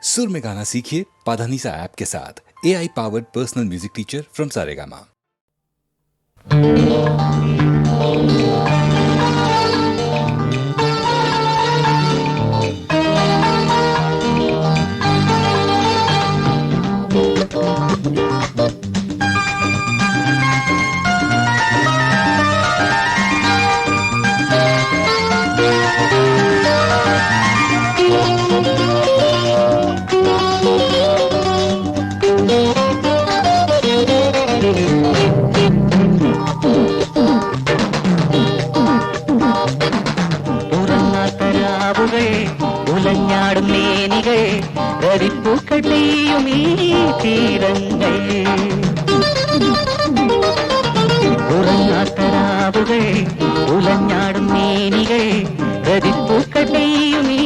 सुर में गाना सीखिए पाधानीसा ऐप के साथ। AI powered personal music teacher from Saregama. ഉലഞ്ഞാടും മേനികൾ രതിപ്പൂക്കൾ പെയ്യും ഈ തീരങ്ങൾ ഉറങ്ങാത്തരാവുകൾ ഉലഞ്ഞാടും മേനികൾ രതിപ്പൂക്കൾ പെയ്യും ഈ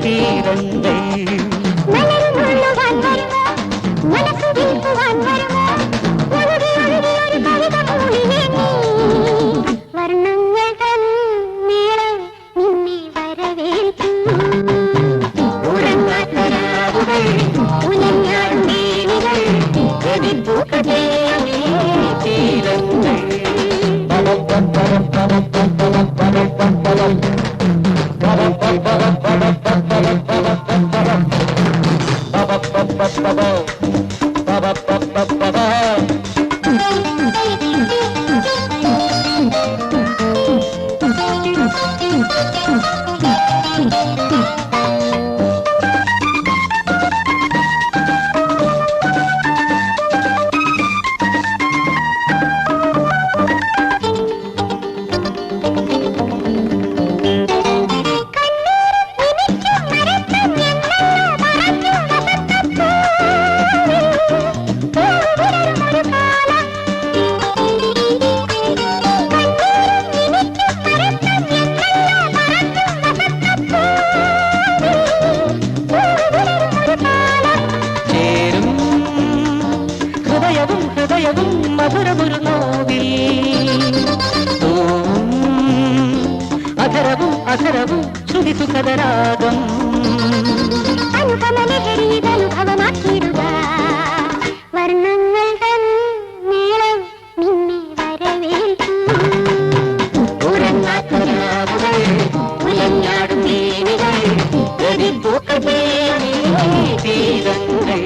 തീരങ്ങൾ മധുരമൊരു നോവിൽ അധരവും അധരവും ശ്രുതി സുഖതരാഗം അനുഭവമാക്കിയിടുക വർണ്ണങ്ങൾ തൻ നീളം നിന്നെ വരവേൽക്കും ഉറങ്ങാത്തരാവുകൾ ഉലഞ്ഞാടും മേനികൾ രതിപ്പൂക്കൾ തീരങ്ങൾ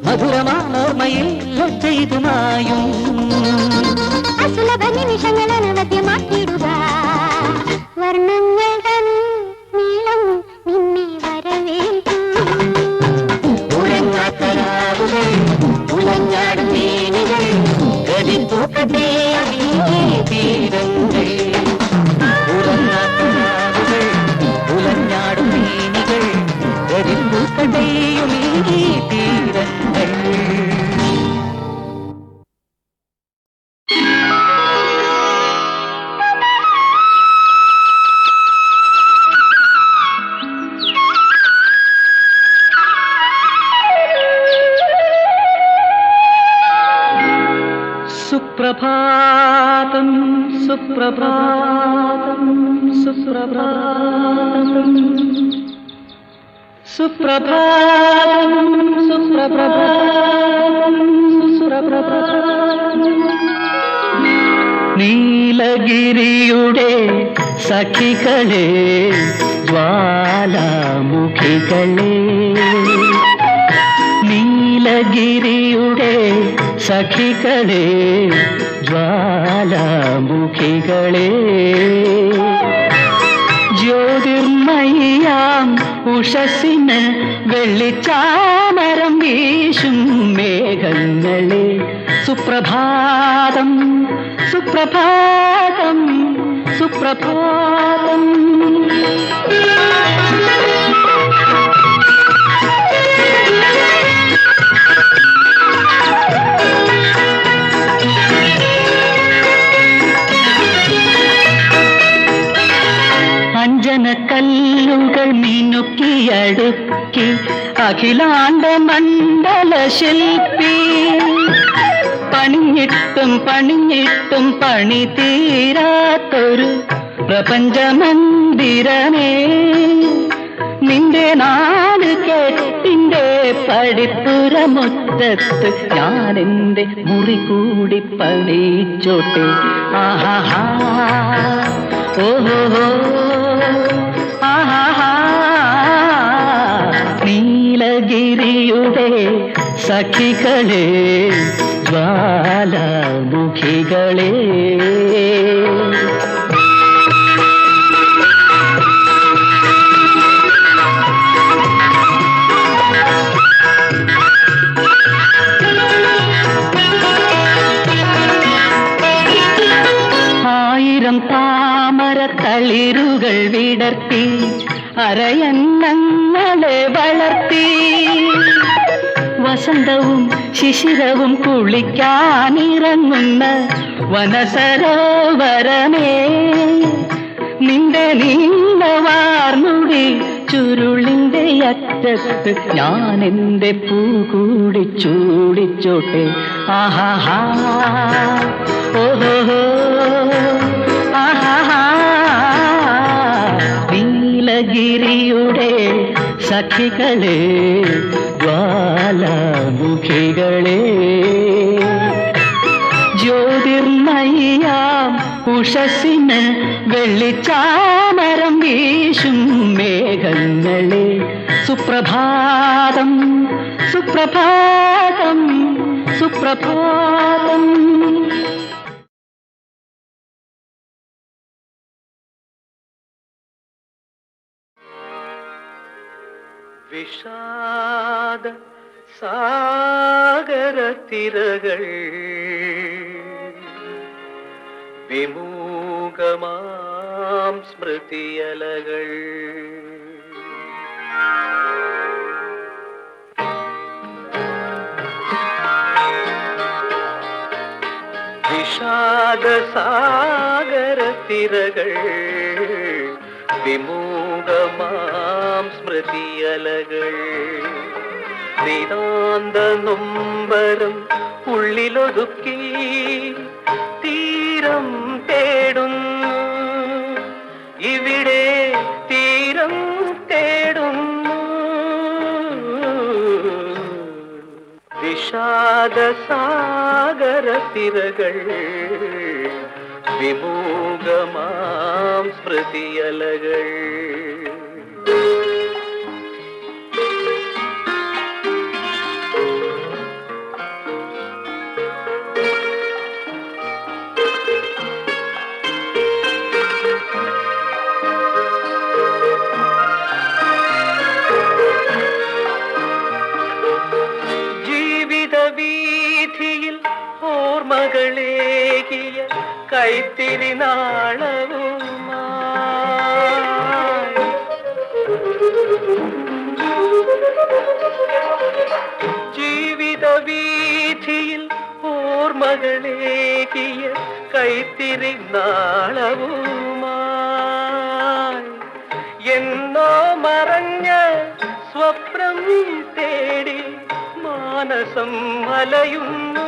മധുരമാനോർമ്മയിൽ ഒറ്റയിതുമായും അസുലഭ നിമിഷങ്ങൾ അനവധ്യമാക്കിയിടുക വർണ്ണങ്ങൾ തൻ നീളം നിന്നെ വരവേൽക്കും ഉറങ്ങാത്തരാവുകൾ ഉലഞ്ഞാടും മേനികൾ രതിപ്പൂക്കൾ തീരങ്ങൾ ഉറങ്ങാത്തരാവുകൾ ഉലഞ്ഞാടും മേനികൾ രതിപ്പൂക്കൾ തീരങ്ങൾ സുപ്രഭാതം സുപ്രഭാതം സുപ്രഭാതം സുപ്രഭാതം സുപ്രഭാതം സുപ്രഭാതം നീലഗിരിയുടെ സഖികളെ ജ്വാലാമുഖികളെ നീല നീലഗിരിയുടെ സഖികളെ ജ്വാലാമുഖികളെ ജ്യോതിർമയാം ഉഷസ്സിന് വെള്ളിച്ചാമരം വീശും മേഘങ്ങളെ സുപ്രഭാതം സുപ്രഭാതം സുപ്രഭാതം. അഞ്ജനക്കല്ലുകൾ മിനുക്കിയടുക്കി അഖിലാണ്ട മണ്ഡല ശില്പി പണിഞ്ഞിട്ടും പണിഞ്ഞിട്ടും പണി തീരാത്തൊരു പ്രപഞ്ചമന്ദിരമേ നിന്റെ നാല് കെട്ടിന്റെ പടിപ്പുറമുറ്റത്ത് ഞാൻ എന്റെ മുറി കൂടി പണിച്ചോട്ടെ. ആഹാ ഓഹോ ആഹാ നീലഗിരിയുടെ സഖികളെ ജ്വാലാമുഖികളെ ആയിരം താമര തളിരുകൾ വിടർത്തി അരയന്നങ്ങളെ വളർത്തി വസന്തവും ശിശിരവും കുളിക്കാനിറങ്ങുന്ന വനസരോവരമേ നിന്റെ നീലവാർമുടി ചുരുളിന്റെ അറ്റത്ത് ഞാൻ എന്റെ പൂ കൂടി ചൂടിച്ചോട്ടെ. ആഹാ ഓഹോ ആഹാ നീലഗിരിയുടെ സഖികളെ ജ്വാലാമുഖികളെ ജ്യോതിർമയാം ഉഷസ്സിന് വെള്ളിച്ചാമരം വീശും മേഘങ്ങളെ സുപ്രഭാതം സുപ്രഭാതം സുപ്രഭാതം. വിഷാദ സാഗരത്തിരകൾ വിമൂകമാം സ്മൃതിയലകൾ വിഷാദ സാഗരത്തിരകൾ വിമൂകമാം സ്മൃതിയലകൾ നിതാന്ത നൊമ്പരം ഉള്ളിലൊതുക്കി തീരം തേടുന്നു ഇവിടെ തീരം തേടുന്നു വിഷാദ സാഗരത്തിരകൾ വിമൂകമാം സ്മൃതിയലകൾ ജീവിത വീഥിയിൽ ഓർമ്മകളേകിയ കൈത്തിരി നാളവുമായി ജീവിത വീഥിയിൽ ഓർമ്മകളേകിയ കൈത്തിരി നാളവുമായി എന്നോ മറഞ്ഞ സ്വപ്നം തേടി മാനസം അലയുന്നു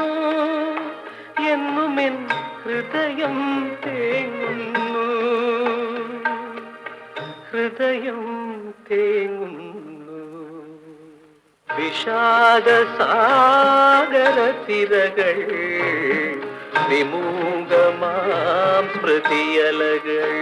എന്നുമെൻ ഹൃദയം തേങ്ങുന്നു ഹൃദയം തേങ്ങുന്നു വിഷാദ സാഗരത്തിരകൾ വിമൂകമാം സ്മൃതിയലകൾ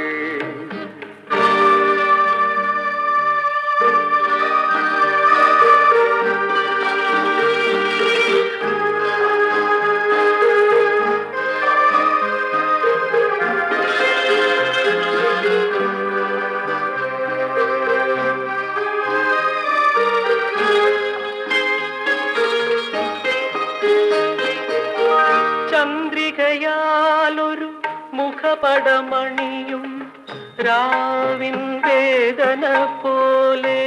ചന്ദ്രികയാലൊരു മുഖപടമണിയും രാവിൻ വേദന പോലെ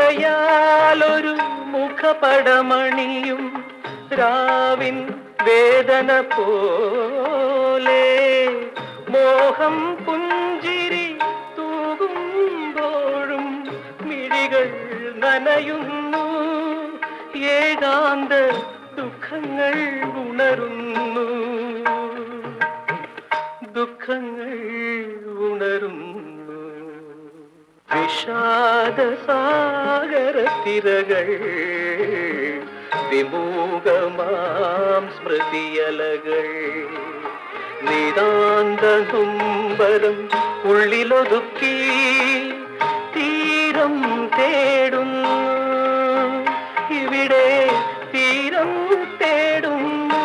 ചന്ദ്രികയാലൊരു മുഖപടമണിയും രാവിൻ വേദന പോലെ മോഹം പുഞ്ചിരി തൂകുമ്പോഴും മിഴികൾ നനയുന്നു ഏകാന്ത ദുഃഖങ്ങൾ ഉണരുന്നു ദുഃഖങ്ങൾ ഉണരുന്നു വിഷാദസാഗരത്തിരകൾ വിമൂകമാം സ്മൃതിയലകൾ നിതാന്ത നൊമ്പരം ഉള്ളിലൊതുക്കി തീരം തേടുന്നു ഇവിടെ തീരം തേടുന്നു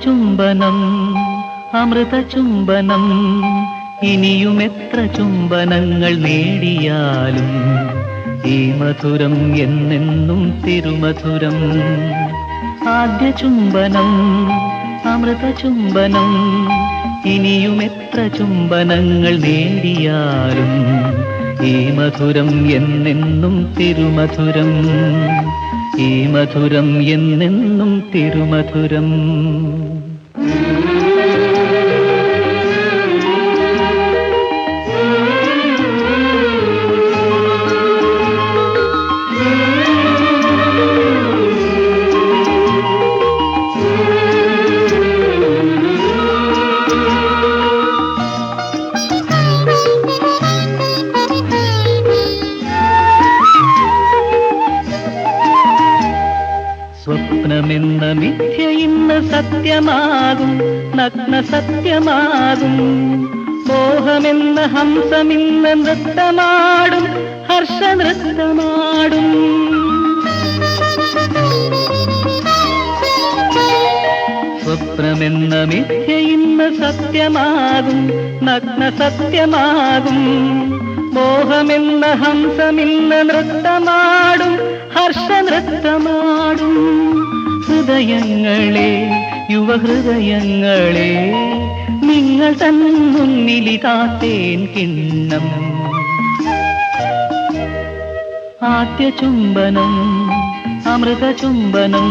ചുംബനം അമൃത ചുംബനം ഇനിയും എത്ര ചുംബനങ്ങൾ നേടിയാലും ഈ മധുരം എന്നെന്നും തിരുമധുരം ആദ്യ ചുംബനം അമൃത ചുംബനം ഇനിയും എത്ര ചുംബനങ്ങൾ നേടിയാലും ഈ മധുരം എന്നെന്നും തിരുമധുരം ഈ മധുരം എന്നെന്നും തിരുമധുരം സ്വപ്നമെന്ന മിഥ്യ ഇന്ന് സത്യമാകും നഗ്ന സത്യമാകും മോഹമെന്ന ഹംസമിന്ന് നൃത്തമാടും ഹർഷ നൃത്തമാടും സ്വപ്നമെന്ന മിഥ്യ ഇന്ന് സത്യമാകും നഗ്ന സത്യമാകും മോഹമെന്ന ഹംസമിന്ന് നൃത്തമാടും ഹർഷ നൃത്തമാടും ഹൃദയങ്ങളെ യുവഹൃദയങ്ങളെ നിങ്ങൾ തൻ മുന്നിലിതാത്തേൻ കിണ്ണം ആദ്യ ചുംബനം അമൃത ചുംബനം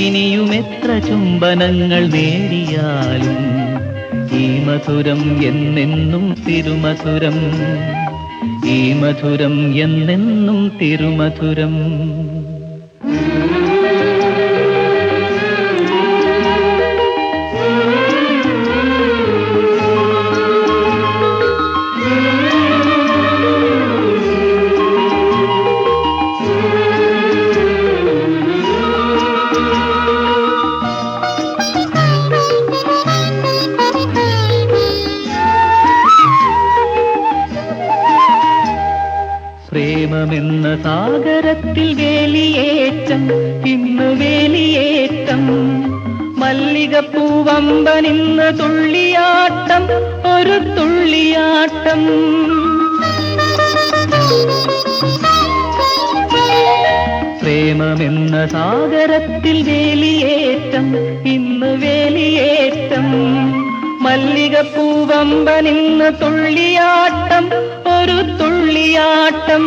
ഇനിയും എത്ര ചുംബനങ്ങൾ നേടിയാലും ഈ മധുരം എന്നെന്നും തിരുമധുരം ഈ മധുരം എന്നെന്നും തിരുമധുരം പ്രേമമെന്ന സാഗരത്തിൽ വേലിയേറ്റം ഇന്ന് വേലിയേറ്റം മല്ലികപ്പൂവമ്പനിന്ന് തുള്ളിയാട്ടം ഒരു തുള്ളിയാട്ടം പ്രേമമെന്ന സാഗരത്തിൽ വേലിയേറ്റം ഇന്ന് വേലിയേറ്റം മല്ലികപ്പൂവമ്പനിന്ന് തുള്ളിയാട്ടം ഒരു തുള്ളിയാട്ടം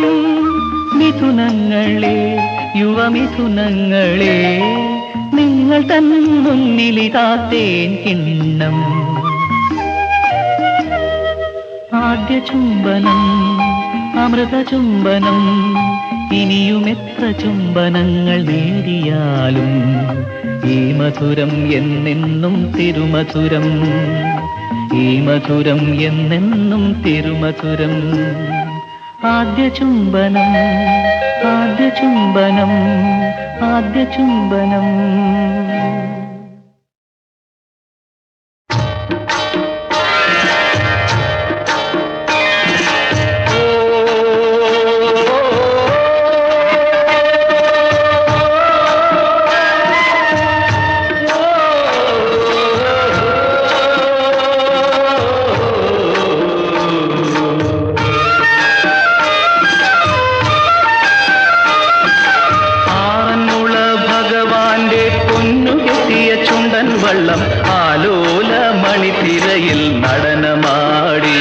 മിഥുനങ്ങളെ യുവമിഥുനങ്ങളെ നിങ്ങൾ തൻ മുന്നിലിതാത്തേൻ കിണ്ണം ആദ്യ ചുംബനം അമൃത ചുംബനം ഇനിയും എത്ര ചുംബനങ്ങൾ നേടിയാലും ഈ മധുരം എന്നെന്നും തിരുമധുരം ഈ മധുരം എന്നെന്നും തിരുമധുരം ആദ്യ ചുംബനം ആദ്യ ചുംബനം ആദ്യ ചുംബനം. വള്ളം ആലോല മണിത്തിരയിൽ നടനമാടി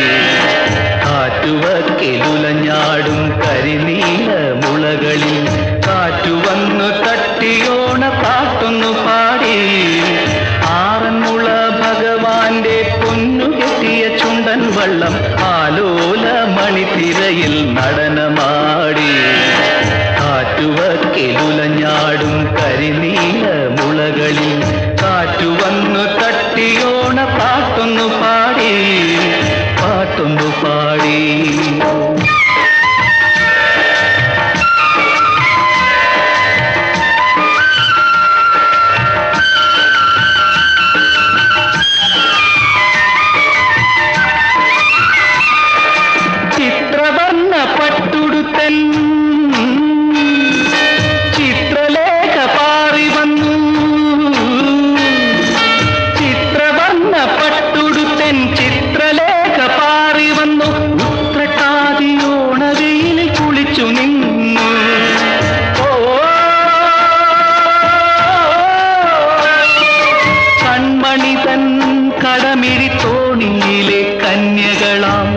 കാറ്റുവക്കെലുലഞ്ഞാടും കരിനീല മുളകളിൽ കാറ്റുവന്നു തട്ടിയോണ പാട്ടൊന്നു പാടി. ആറന്മുള ഭഗവാന്റെ പൊന്നുകെട്ടിയ ചുണ്ടൻ വള്ളം ആലോല മണിത്തിരയിൽ നടനമാടി കാറ്റുവക്കെലുലഞ്ഞാടും കരിനീല മുളകളിൽ കാറ്റുവന്നു തട്ടിയോണ പാട്ടൊന്നു പാടി പാട്ടൊന്നു പാടി. ചിത്രവർണ്ണ പട്ടുടുത്തൻ ചിത്രലേഖ പാറി വന്നു. ചിത്രവർണ്ണ പട്ടുടുത്തൻ ചിത്രലേഖ പാറി വന്നു. ഉത്രട്ടാതിയോണവയിൽ കുളിച്ചു നിന്നു. കൺമണി തൻ കടമിഴി തോണിയിലെ കന്യകളാം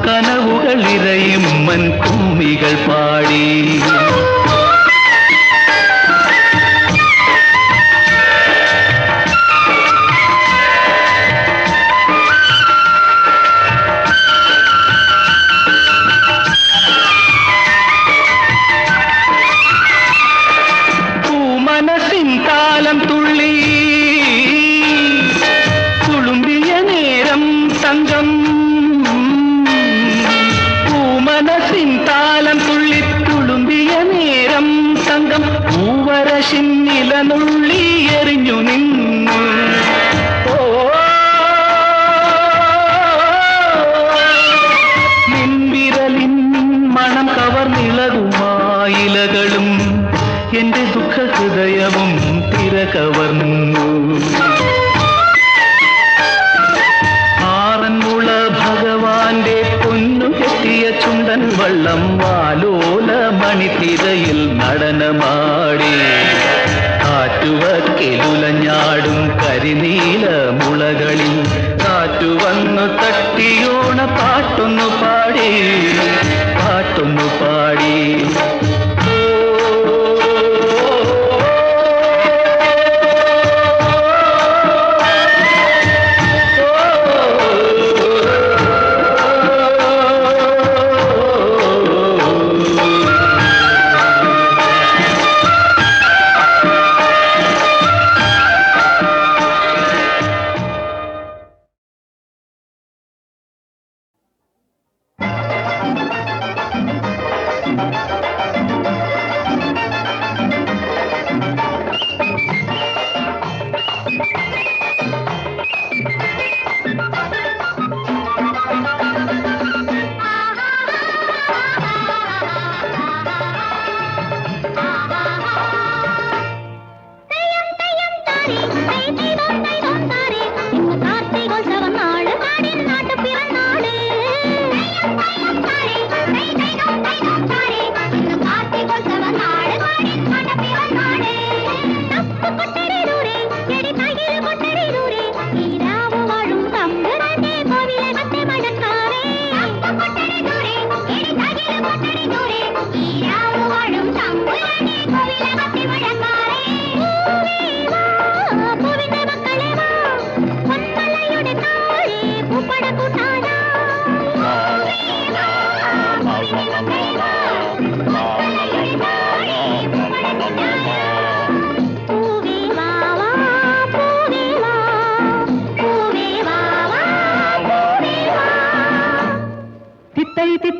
കനവുകളിരയും മൻകൂമികൾ പാടി. പൂമനസിൻ താലം തുള്ളി തുളുമ്പിയ നേരം തങ്കം. പൂമനസിൻ താലം തുള്ളി തുളുമ്പിയ നേരം തങ്കം. പൂവരശിന്നില നുള്ളി എറിഞ്ഞു നിന്നു. നിൻവിരലിൻ മണം കവർന്നിളകുമായിലകളും എന്റെ ദുഃഖഹൃദയവും തിരകവർന്നു. ആറന്മുള ഭഗവാന്റെ പൊന്നുകെട്ടിയ ചുണ്ടൻ വള്ളം വാലോല മണിത്തിരയിൽ നടനമാടി കാറ്റുവക്കെലുലഞ്ഞാടും കരിനീല മുളകളിൽ കാറ്റുവന്നു തട്ടിയോണ പാട്ടൊന്നു പാടി പാട്ടൊന്നു പാടി.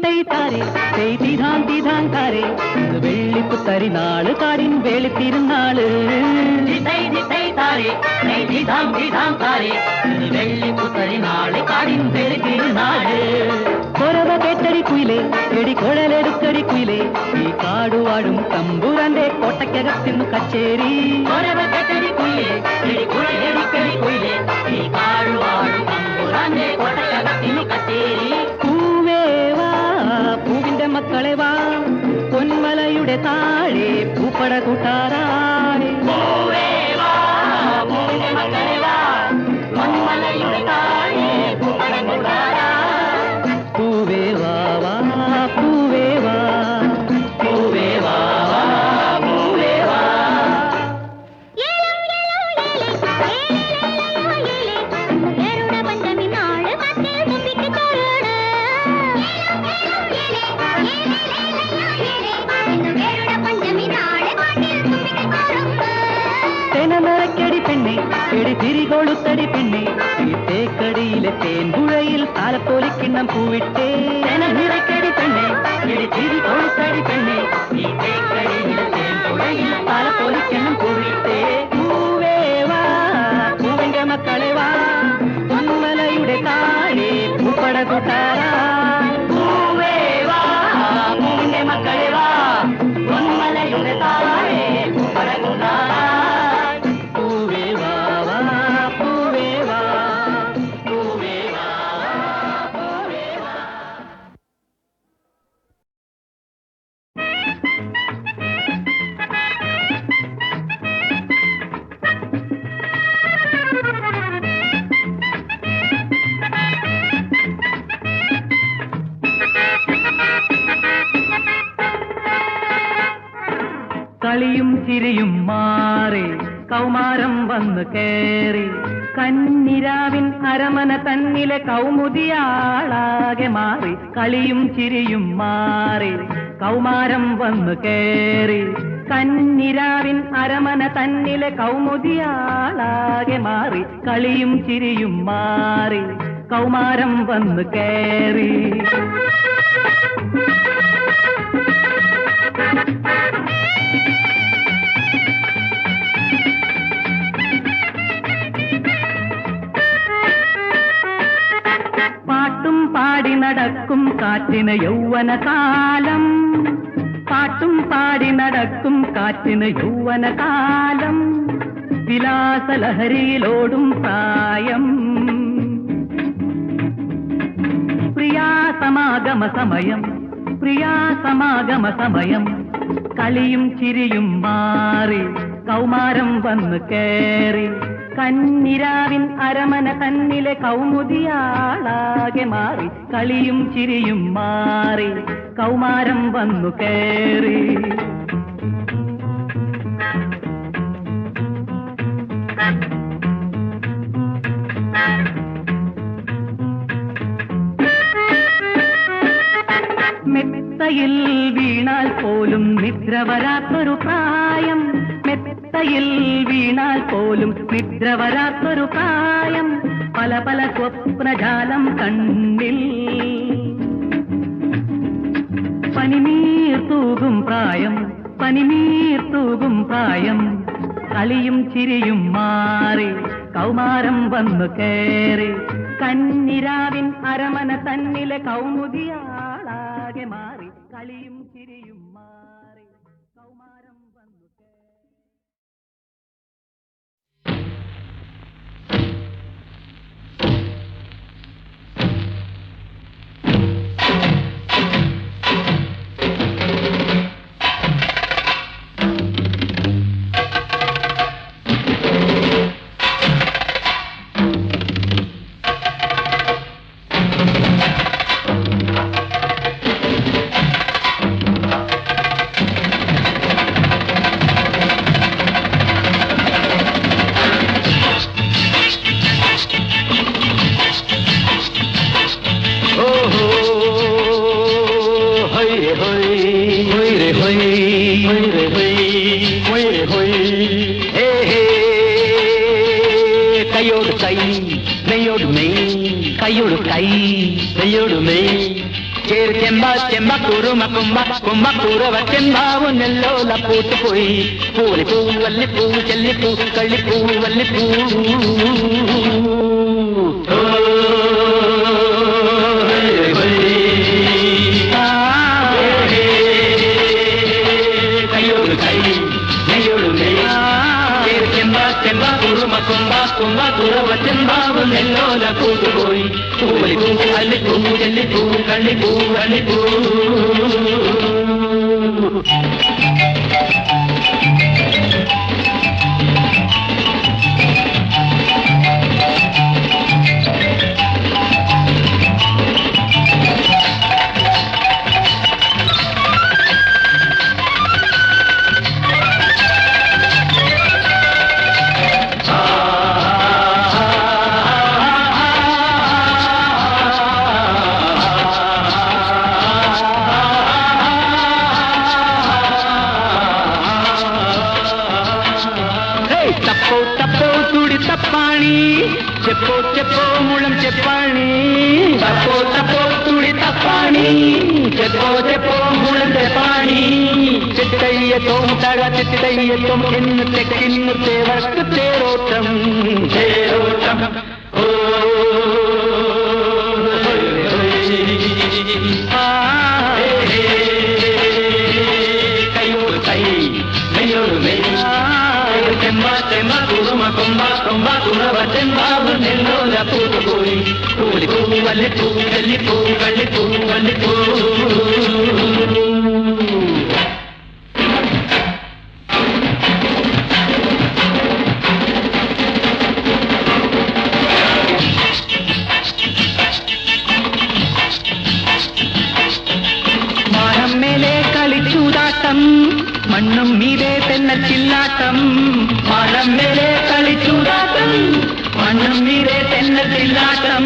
താരേ താരേ വെള്ളിപ്പുത്തരി നാള് കാടിൻ വെളുത്തിരുന്നാള് താരേ താരേ വെള്ളിപ്പുത്തരി നാള് കാടിൻ വെളുത്തിരുന്നാള് കൊറവ കേട്ടടി കുയിലേ എടി കുഴലെടുത്തടി കുയിലേ ഈ കാടുവാടും തമ്പുരാന്റെ കോട്ടയ്ക്കകത്തിന്ന് കച്ചേരി കൊറവ കേട്ടടി കുയിലേ എടി കുഴലെടുത്തടി കുയിലേ ഈ കാടുവാടും തമ്പുരാന്റെ കോട്ടയ്ക്കകത്തിന്ന് കച്ചേരി പൂവേവാ പൂവിന്റെ മക്കളെ വാ പൊന്മലയുടെ താഴെ പൂപ്പട കൂട്ടാറായി പൂവേവാ പൂവിന്റെ മക്കളെ വാ പൊന്മലയുടെ താഴെ പൂപ്പട കൂട്ടാറായി പൂവേ വാ വാ പൂവേ വാ പൂവേ വാ വാ പൂവേ വാ തെനമറക്കടി പെണ്ണെ എടി തിരികൊളുത്തടി പെണ്ണെ ഈ തേക്കടിയിലെ തേൻപുഴയിൽ താലപ്പോലിക്കിണ്ണം പൂവിട്ടേ തെനനിറക്കടി പെണ്ണെ എടി തിരികൊളുത്തടി പെണ്ണെ ഈ തേക്കടിയിലെ തേൻപുഴയിൽ താലപ്പോലിക്കിണ്ണം പൂവിട്ടേ പൂവേ വാ പൂവിന്റെ മക്കളെ വാ പൊന്മലയുടെ താഴെ പൂപ്പട കൂട്ടാറാ പൂവേ വാ പൂവിന്റെ മക്കളെ വാ പൊന്മലയുടെ താഴെ പൂപ്പട കൂട്ടാറാ കളിയും ചിരിയും മാറി കൗമാരം വന്നു കേറി കന്നിരാവിൻ അരമന തന്നിലെ കൗമുദിയാളാകെ മാറി കളിയും ചിരിയും മാറി കൗമാരം വന്നു കേറി കന്നിരാവിൻ അരമന തന്നിലെ കൗമുദിയാളാകെ മാറി കളിയും ചിരിയും മാറി കൗമാരം വന്നു കേറി പാട്ടും പാടി നടക്കും കാറ്റിന് യൗവനകാലം പാട്ടും പാടി നടക്കും കാറ്റിന് യൗവനകാലം വിലാസലഹരിയിലോടും പ്രായം പ്രിയാസമാഗമ സമയം പ്രിയാസമാഗമ സമയം കളിയും ചിരിയും മാറി കൗമാരം വന്നു കേറി കന്നിരാവിൻ അരമന തന്നിലെ കൗമുദിയാളാകെ മാറി കളിയും ചിരിയും മാറി കൗമാരം വന്നു കേറി മെത്തയിൽ വീണാൽ പോലും നിദ്ര വരാത്തൊരു പ്രായം മെത്തയിൽ വീണാൽ പോലും നിദ്ര വരാത്തൊരു പ്രായം പല പല സ്വപ്നജാലം കണ്ണിൽ പനിനീർ തൂകും പ്രായം പനിനീർ തൂകും പ്രായം കളിയും ചിരിയും മാറി കൗമാരം വന്നു കേറി കന്നിരാവിൻ അരമന തന്നിലെ കൗമുദിയാളാകെ മാറി കളിയും ചിരിയും മാറി കൗമാരം വന്നു കൈയോട് കൈ നെയ്യോട് കൈ നെയ്യോട് നെയ് చేరు చెంబ చెంబ కురుమ కుంభ కుంభ కూరవ చెంబావు నెల్లోల పూటుపోయి పూలి పువ్వు వల్లి పువ్వు చెల్లి పువ్వు కళ్ళి పువ్వు వల్లి పువ్వు కుంభ కుంభ కురవ చెంబావు నెల్లోల కూటుపోయి పూలి పువ్వు అల్లి పువ్వు చెల్లి పువ్వు కళ్ళి పువ్వు అల్లి పువ్వు చెప్పో చెప్పో మూలం చెప్పాణి తప్పో తప్పో తుడి తప్పాణి చెప్పో చెప్పో మూలం చెప్పాణి చిత్తయ్యతో తగ చిత్తయ్యతో ఎన్ను తెక్కిన్ను తేవర్కు తేరోటం తేరోటం ఓ కయ్యోడు కై మెయ్యోడు మెయ్యి చెంబ చెంబ కురుమ కుంభ కుంభ కురవ చెంబావు నెల్లోల పూటుపోయి పూలి పువ్వు వల్లి పువ్వు చెల్లి పువ్వు కళ్ళి పువ్వు వల్లి పువ్వు మానం మేలే കളി ചൂതാട്ടം മണ്ണും മീതെ തെന്ന ചില്ലാട്ടം മാനം മേലെ കളി ചൂതാട്ടം മണ്ണും മീതെ തെന്ന ചില്ലാട്ടം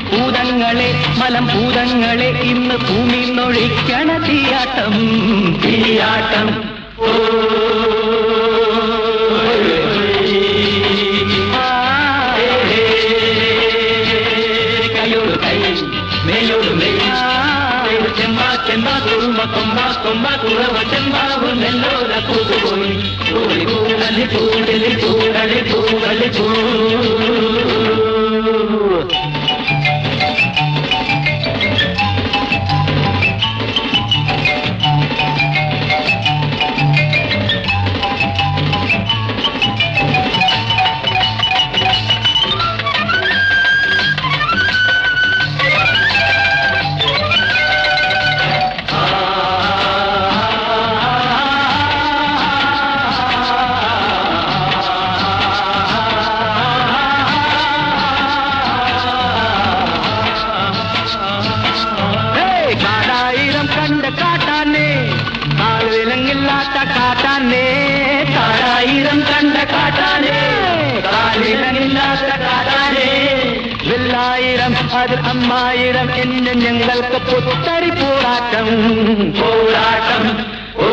ഭൂതങ്ങളെ മലം ഭൂതങ്ങളെ ഇന്ന് ഭൂമി നൊഴിക്കണ തീയാട്ടം തീയാട്ടം ഓ കയ്യോട് കൈ മേയോട് മെയ് చెంబ చెంబ కురుమ కుంభ కుంభ కురవ చెంబావు నెల్లోల కూతుపోయి పూలి పూలి పూడలి పూడలి పూడలి పూ കാട്ടാനേ താഴായിരം കണ്ട കാട്ടാനേ കാലിലങ്ങില്ലാത്ത കാട്ടാനേ വെള്ളായിരം അത് അമ്മായിരം എന്ന് ഞങ്ങൾക്ക് പുത്തരി പോരാട്ടം പോരാട്ടം ഓ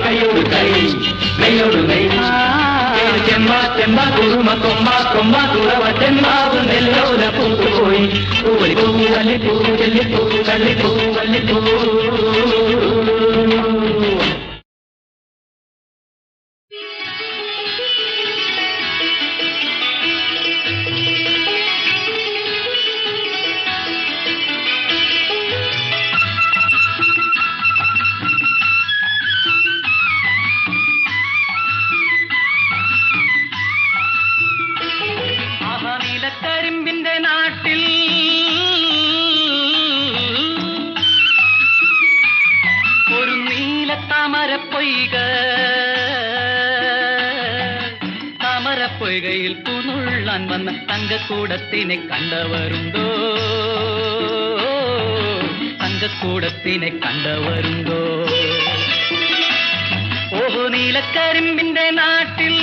കയ്യോട് കൈ മെയ്യോട് മെയ് ചെമ്പ ചെമ്പ കുറുമ കൊമ്പ കൊമ്പ കുറവ ചെമ്പാവ് നെല്ലോല പൂത്തുപോയി പൂവലി പൂവല്ലി പൂവല്ലി പൂവല്ലി പൂവല്ലി പൂ കരിമ്പിന്റെ നാട്ടിൽ ഒരു നീലത്താമരപ്പൊയ്ക താമരപ്പൊയ്കയിൽ പൂനുള്ളാൻ വന്ന തങ്കക്കൂടത്തിനെ കണ്ടവരുണ്ടോ തങ്കക്കൂടത്തിനെ കണ്ടവരുണ്ടോ ഓഹോ നീലക്കരിമ്പിന്റെ നാട്ടിൽ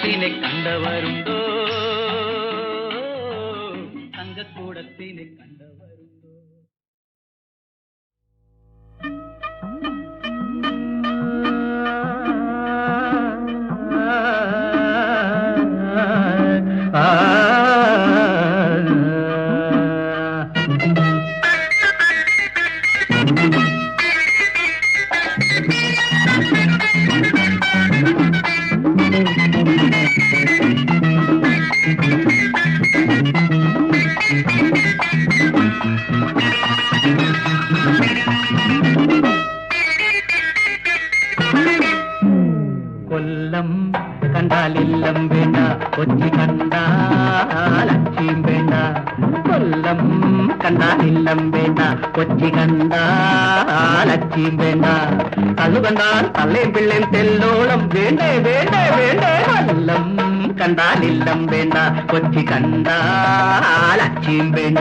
തങ്കക്കൂടത്തിനെ കണ്ടവരുണ്ടോ തങ്കക്കൂടത്തിനെ കണ്ടവരുണ്ടോ കൊല്ലം കണ്ടാലില്ലം വേണ്ട കൊച്ചി കണ്ടാലച്ചിയും വേണ്ട കൊല്ലം കണ്ടാലില്ലം വേണ്ട കൊച്ചി കണ്ടാലച്ചിയും വേണ്ട കള്ളു കണ്ടാൽ തള്ളയും പിള്ളയും തെല്ലോളം വേണ്ടേ വേണ്ടേ വേണ്ടേ കൊല്ലം കണ്ടാലില്ലം വേണ്ട കൊച്ചി കണ്ടാലച്ചിയും വേണ്ട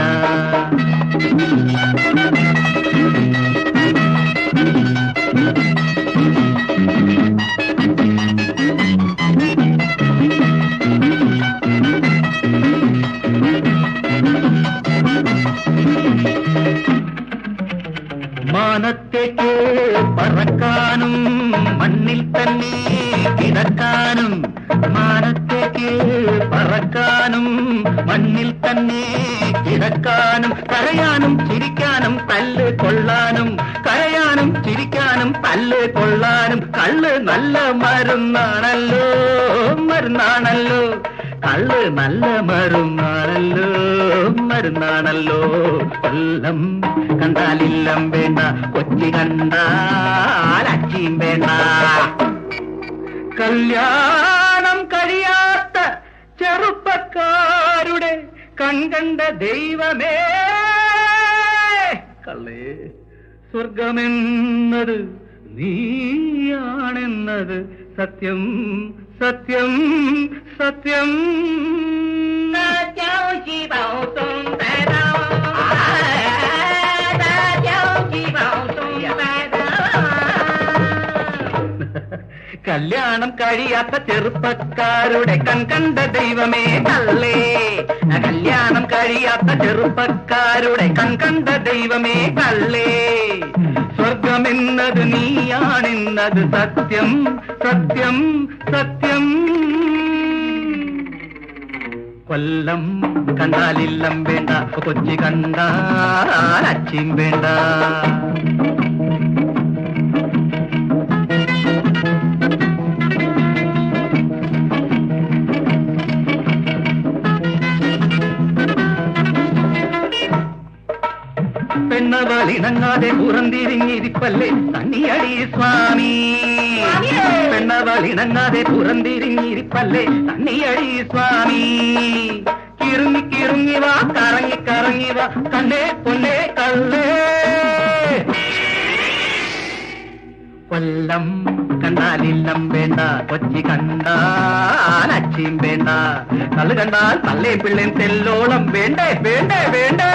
മാനത്തേക്ക് പറക്കാനും മണ്ണിൽ തന്നെ കിടക്കാനും മാനത്തേക്ക് പറക്കാനും മണ്ണിൽ തന്നെ കിടക്കാനും കരയാനും ചിരിക്കാനും തല്ല് കൊള്ളാനും കരയാനും ചിരിക്കാനും തല്ല് കൊള്ളാനും കള്ള് നല്ല മരുന്നാണല്ലോ മരുന്നാണല്ലോ കള്ള് നല്ല മരുന്നാണല്ലോ മരുന്നാണല്ലോ കൊല്ലം കണ്ടാലില്ലം വേണ്ട കൊച്ചി കണ്ടാലച്ചിയും വേണ്ട കല്യാണം കഴിയാത്ത ചെറുപ്പക്കാരുടെ കൺകണ്ട ദൈവമേ കള്ളേ സ്വർഗമെന്നത് നീയാണെന്നത് സത്യം സത്യം സത്യം കല്യാണം കഴിയാത്ത ചെറുപ്പക്കാരുടെ കൺകണ്ട ദൈവമേ കള്ളേ കല്യാണം കഴിയാത്ത ചെറുപ്പക്കാരുടെ കൺകണ്ട ദൈവമേ കള്ളേ സ്വർഗമെന്നത് നീയാണെന്നത് സത്യം സത്യം സത്യം കൊല്ലം കണ്ടാലില്ലം വേണ്ട കൊച്ചി കണ്ടാലച്ചിയും വേണ്ട പെണ്ണവളിണങ്ങാതെ പുറന്തിരിഞ്ഞിരിപ്പല്ലേ തണ്ണിയടി സ്വാമി പെണ്ണവളിണങ്ങാതെ പുറന്തിരിഞ്ഞിരിപ്പല്ലേ തണ്ണിയടി സ്വാമി കിറുങ്ങി കിറുങ്ങി വാ കറങ്ങി കറങ്ങി വാ കണ്ടേ പൊന്നേ കള്ളേ കൊല്ലം കണ്ടാലില്ലം വേണ്ട കൊച്ചി കണ്ടാലച്ചിയും വേണ്ട കള്ളു കണ്ടാൽ തള്ളയും പിള്ളയും തെല്ലോളം വേണ്ടേ വേണ്ടേ വേണ്ടേ